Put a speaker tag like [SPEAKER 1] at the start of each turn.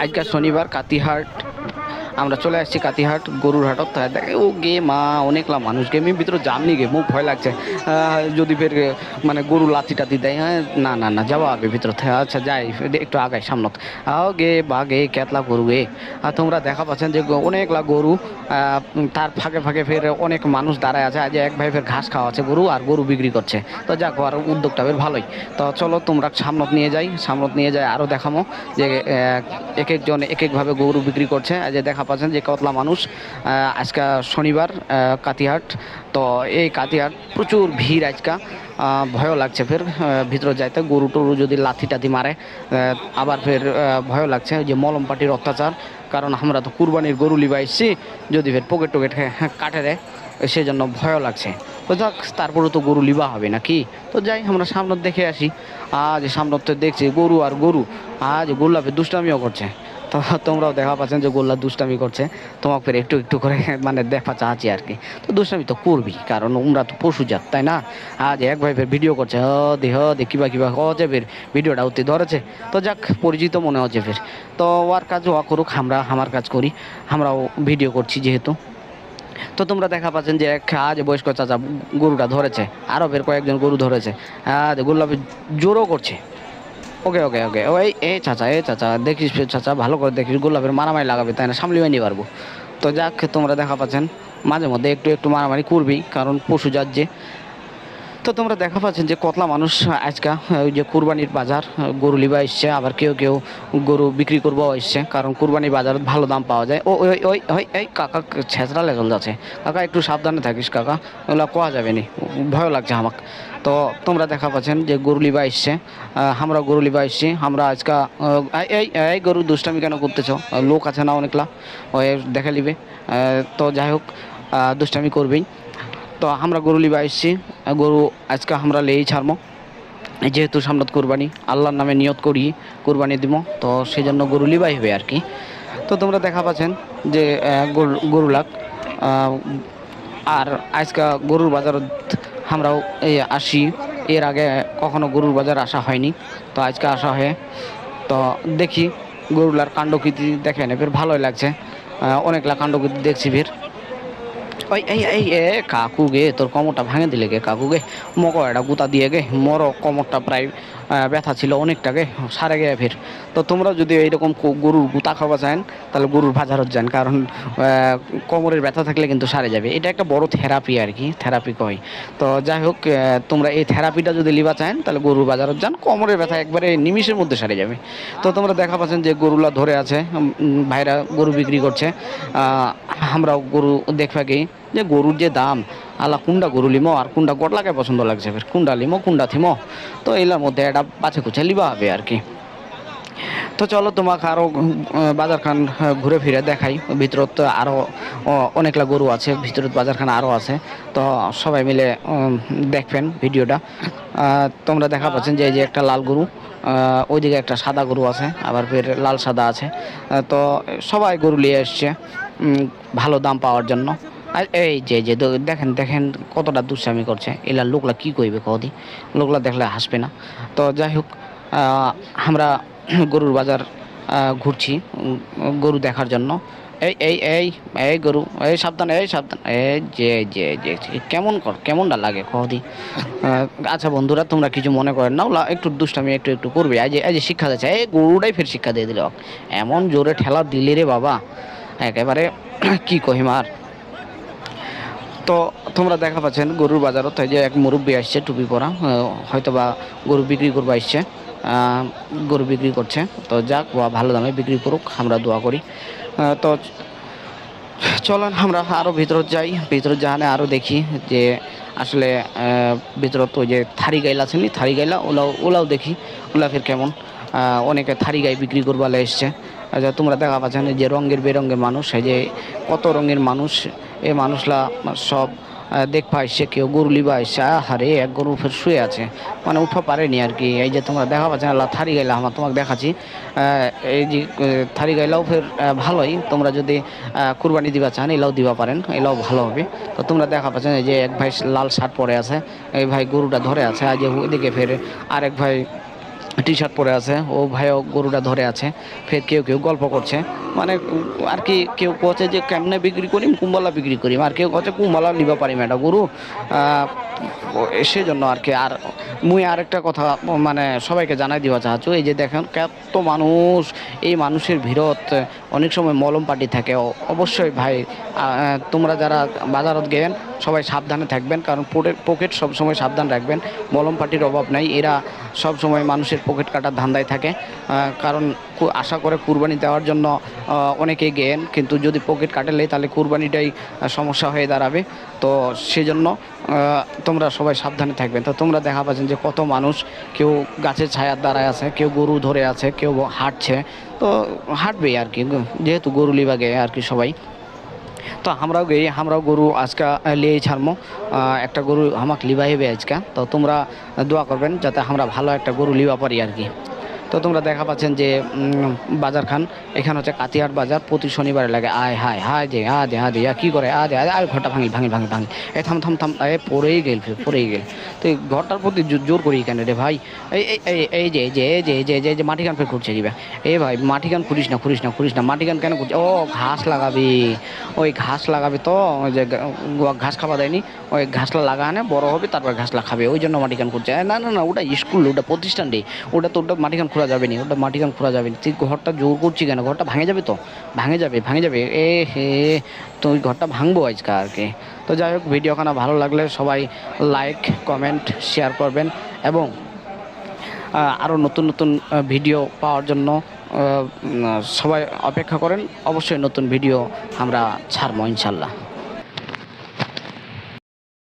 [SPEAKER 1] আজকে শনিবার কাতিহাট আমরা চলে আসছি কাতিহাট গরুর হাটত তাই দেখে ও গে মা অনেকলা মানুষ গে আমি ভিতরে জামনি গে মুখ ভয় লাগছে যদি ফের মানে গরু লাথি টাতি দেয় হ্যাঁ না না না যাওয়া হবে ভিতরে আচ্ছা যাই একটু আগাই সামনত গে বা গে কেতলা গরু গে আর তোমরা দেখা পাচ্ছেন যে অনেকলা গরু তার ফাঁকে ফাঁকে ফের অনেক মানুষ দাঁড়ায় আছে আজ এক ভাই ফের ঘাস খাওয়া আছে গরু আর গরু বিক্রি করছে তো যাক আর উদ্যোগটা বের ভালোই তো চলো তোমরা সামনত নিয়ে যাই আরও দেখামো যে এক একজন এক একভাবে গরু বিক্রি করছে আজ দেখা পাচ্ছেন যে কতলা মানুষ আজকে শনিবার কাতিহাট তো এই কাতিহাট প্রচুর ভিড় আজকা ভয়ও লাগছে ফের ভিতরে যাইতে গরু টরু যদি লাথি টাথি মারে আবার ফের ভয়ও লাগছে যে মলম পাটির অত্যাচার কারণ আমরা তো কুরবানির গরু লিবা এসছি যদি ফের পকেট টোকেট কাটে দেয় সেই জন্য ভয়ও লাগছে তো যাক তারপরেও তো গরু লিবা হবে নাকি তো যাই আমরা সামনে দেখে আসি আজ সামনে তো দেখছি গরু আর গরু আজ গোল্লাপে দুষ্টামিও করছে তো তোমরাও দেখা পাচ্ছেন যে গোল্লা দুষ্টামি করছে তোমাকে ফের একটু একটু করে মানে দেখা চাচ্ছি আর কি তো দুষ্টামি তো করবি কারণ আমরা তো পশু জাত তাই না আজ এক ভাই ফের ভিডিও করছে দে কিবা কিবা হচ্ছে ফের ভিডিওটা উঠতে ধরেছে তো যাক পরিচিত মনে হচ্ছে ফের তো ওর কাজ ও করুক আমরা আমার কাজ করি আমরাও ভিডিও করছি যেহেতু তো তোমরা দেখা পাচ্ছেন যে এক আজ বয়স্ক চাচা গরুটা ধরেছে আরও ফের কয়েকজন গরু ধরেছে গোল্লাপে জোরও করছে ওকে ওকে ওকে ওই চাচা দেখিস চাচা ভালো করে দেখিস গোলাপের মারামারি লাগাবে তাই না সামলিয়ে নিয়ে পারবো তো যাক তোমরা দেখা পাচ্ছেন মাঝে মধ্যে একটু একটু মারামারি করবি কারণ পশু জাত যে তো তোমরা দেখা পাচ্ছেন যে কতলা মানুষ আজকা ওই যে কুরবানির বাজার গরু লিবা এসছে আবার কেউ কেউ গরু বিক্রি করবো এসছে কারণ কুরবানির বাজার ভালো দাম পাওয়া যায় ওই ওই ওই এই কাকা ছেঁচড়া লেগল যাচ্ছে কাকা একটু সাবধানে থাকিস কাকা ওগুলো কোয়া যাবে নি ভয় লাগছে আমাকে তো তোমরা দেখা পাচ্ছেন যে গরু লিবা এসছে আমরা গরু লিবা এসছি আমরা আজকা এই এই গরু দুষ্টামি কেন করতেছ লোক আছে না অনেকলা ওই দেখা লিবে তো যাই হোক দুষ্টামি করবেই তো আমরা গরু লিবা এসছি গরু আজকে আমরা লেই ছাড়বো যেহেতু সামনে কুরবানি আল্লাহর নামে নিয়ত করি কুরবানি দিব তো সেই জন্য গরু লিবাই হবে আর কি তো তোমরা দেখা পাচ্ছেন যে গরু লাগ আর আজকে গরুর বাজার আমরাও এই আসি এর আগে কখনো গরুর বাজার আসা হয়নি তো আজকে আসা হয় তো দেখি গরুলার কাণ্ডকৃতি দেখেন এবার ভালোই লাগছে অনেকলা কাণ্ডকৃতি দেখছি ফের ওই এই এই এ কাকু গে তোর কোমরটা ভাঙে দিলে গে কাকু গে মকো একটা গুতা দিয়ে গে মরো কোমরটা প্রায় ব্যথা ছিল অনেকটা গে সারে গে ফের তো তোমরা যদি এইরকম গরুর গুতা খাওয়া চান তাহলে গরুর বাজারত যান কারণ কোমরের ব্যথা থাকলে কিন্তু সারে যাবে এটা একটা বড় থেরাপি আর কি থেরাপি কয় তো যাই হোক তোমরা এই থেরাপিটা যদি লিবা চান তাহলে গরুর বাজারত যান কোমরের ব্যথা একবারে নিমিষের মধ্যে সারে যাবে তো তোমরা দেখা পাচ্ছেন যে গরুলা ধরে আছে ভাইরা গরু বিক্রি করছে আমরাও গরু দেখবা কি যে গরুর যে দাম আলা কুন্ডা গরু লিমো আর কুন্ডা গটলাকে পছন্দ লাগছে ফের কুন্ডা লিমো কুন্ডা থিমো তো এলার মধ্যে একটা বাছে কুছে লিবা হবে আর কি তো চলো তোমাকে আরও বাজারখান ঘুরে ফিরে দেখাই ভিতরত তো আরও অনেকলা গরু আছে ভিতরত বাজারখান আরও আছে তো সবাই মিলে দেখবেন ভিডিওটা তোমরা দেখা পাচ্ছেন যে এই যে একটা লাল গরু ওইদিকে একটা সাদা গরু আছে আবার ফের লাল সাদা আছে তো সবাই গরু নিয়ে এসছে ভালো দাম পাওয়ার জন্য আর এই যে যে দেখেন দেখেন কতটা দুষ্টামি করছে এলা লোকলা কী কইবে কদি লোকলা দেখলে হাসবে না তো যাই হোক আমরা গরুর বাজার ঘুরছি গরু দেখার জন্য এই এই এই এই গরু এই সাবধান এই যে যে যে কেমনটা লাগে কদি আচ্ছা বন্ধুরা তোমরা কিছু মনে করেন না ওলা একটু দুষ্টামি একটু একটু করবে এই যে শিক্ষা দিচ্ছে এই গরুটাই ফের শিক্ষা দিয়ে দিল এমন জোরে ঠেলা দিলে রে বাবা একেবারে কি কহিমার তো তোমরা দেখা পাচ্ছেন গরুর বাজারত যে এক মুরব্বী আসছে টুপি পরা হয়তো বা গরু বিক্রি করবো আসছে গরু বিক্রি করছে তো যাক বা ভালো দামে বিক্রি করুক আমরা দোয়া করি তো চলেন আমরা আরও ভিতরত যাই ভিতরত যাহানে আরও দেখি যে আসলে ভিতরত ওই যে থারি গাইল আছে নি থারি গাইলা ওলাও দেখি ওলা ফের কেমন অনেকে থারি গাই বিক্রি করবালে এসছে তোমরা দেখা পাচ্ছেন যে রঙের বেরঙের মানুষ এই যে কত রঙের মানুষ এই মানুষলা সব দেখবা এসছে কেউ গরু লিবা এসছে আরে এক গরু ফের শুয়ে আছে মানে উঠা পারেনি আর কি এই যে তোমরা দেখা পাচ্ছেন আল্লাহ থারি গাইলা আমার তোমাকে দেখাচ্ছি এই যে থারি গাইলাও ফের ভালোই তোমরা যদি কুরবানি দিবা চান এলাও দিবা পারেন এলাও ভালো হবে তো তোমরা দেখা পাচ্ছেন এই যে এক ভাই লাল শার্ট পরে আছে এই ভাই গরুটা ধরে আছে আর যে ওইদিকে ফের আরেক ভাই টি শার্ট পরে আছে, ও ভাইও গরুটা ধরে আছে। ফের কেউ কেউ গল্প করছে, মানে আর কি কেউ কচ্ছে যে কেমনে বিক্রি করিম, কুম্বালা বিক্রি করিম, আর কেউ কচ্ছে কুম্বালা নিবা পারিম এটা গরু। সেজন্য আর কি। আর মুই আরেকটা কথা মানে সবাইকে জানাই দিবা চাচ্ছু, এই যে দেখেন কত মানুষ, এই মানুষের ভিড়ত অনেক সময় মলম পাটি থাকে। অবশ্যই ভাই তোমরা যারা বাজারত গেন সবাই সাবধানে থাকবেন, কারণ পকেট সবসময় সাবধান রাখবেন। মলম পাটির অভাব নাই, এরা সব সময় মানুষের পকেট কাটার ধান্দায় থাকে। কারণ আশা করে কুরবানি দেওয়ার জন্য অনেকেই গেন, কিন্তু যদি পকেট কাটেলে তাহলে কুরবানিটাই সমস্যা হয়ে দাঁড়াবে। তো সেজন্য তোমরা সবাই সাবধানে থাকবেন। তো তোমরা দেখা পাচ্ছেন যে কত মানুষ, কেউ গাছের ছায়ার দাঁড়ায় আছে, কেউ গরু ধরে আছে, কেউ হাঁটছে। তো হাঁটবেই আর কি, যেহেতু গরু লিবা গে আর কি সবাই। তো আমরাও গেই, আমরাও গরু আজকে লিয়েই ছাড়মো। একটা গরু আমাকে লিবা হেবে আজকে। তো তোমরা দোয়া করবেন যাতে আমরা ভালো একটা গরু লিবা পারি আর কি। তো তোমরা দেখা পাচ্ছেন যে বাজার খান, এখানে হচ্ছে কাতিহাট বাজার, প্রতি শনিবারে লাগে। আয় হায় হায় দে কী করে আয় ঘরটা ভাঙি ভাঙি ভাঙি ভাঙি, এ থাম থাম থাম, পড়েই গেল পড়েই গেল। তো এই ঘরটার প্রতি জোর করি কেন রে ভাই? এই এই এই যে যে যে যে যে যে মাটি গান ফের খুঁড়ছে দিবে। এ ভাই মাটি গান খুঁড়িস না খুঁড়িস না খুঁড়িস না, মাটি গান কেন খুঁড়ছে? ও ঘাস লাগাবি, ওই ঘাস লাগাবে। তো ওই যে ঘাস খাওয়া দেয়নি, ওই ঘাসলা লাগানে বড় হবে, তারপর ঘাসলা খাবে, ওই জন্য মাটি গান খুঁড়ছে। না না না, ওটা স্কুল, ওটা প্রতিষ্ঠান রে, ওটা তো ওটা মাটি গান খোঁড়া যাবে না, ওটা মাটি গান খোঁড়া যাবে না। তুই ঘরটা জোর করছি কেন? ঘরটা ভাঙে যাবে তো, ভাঙে যাবে। এ হে, তো ওই ঘরটা ভাঙবো আজকে আর কি। তো যাই হোক, ভিডিওখানা ভালো লাগলে সবাই লাইক কমেন্ট শেয়ার করবেন, এবং আরও নতুন নতুন ভিডিও পাওয়ার জন্য সবাই অপেক্ষা করেন। অবশ্যই নতুন ভিডিও আমরা ছাড়বো ইনশাল্লাহ।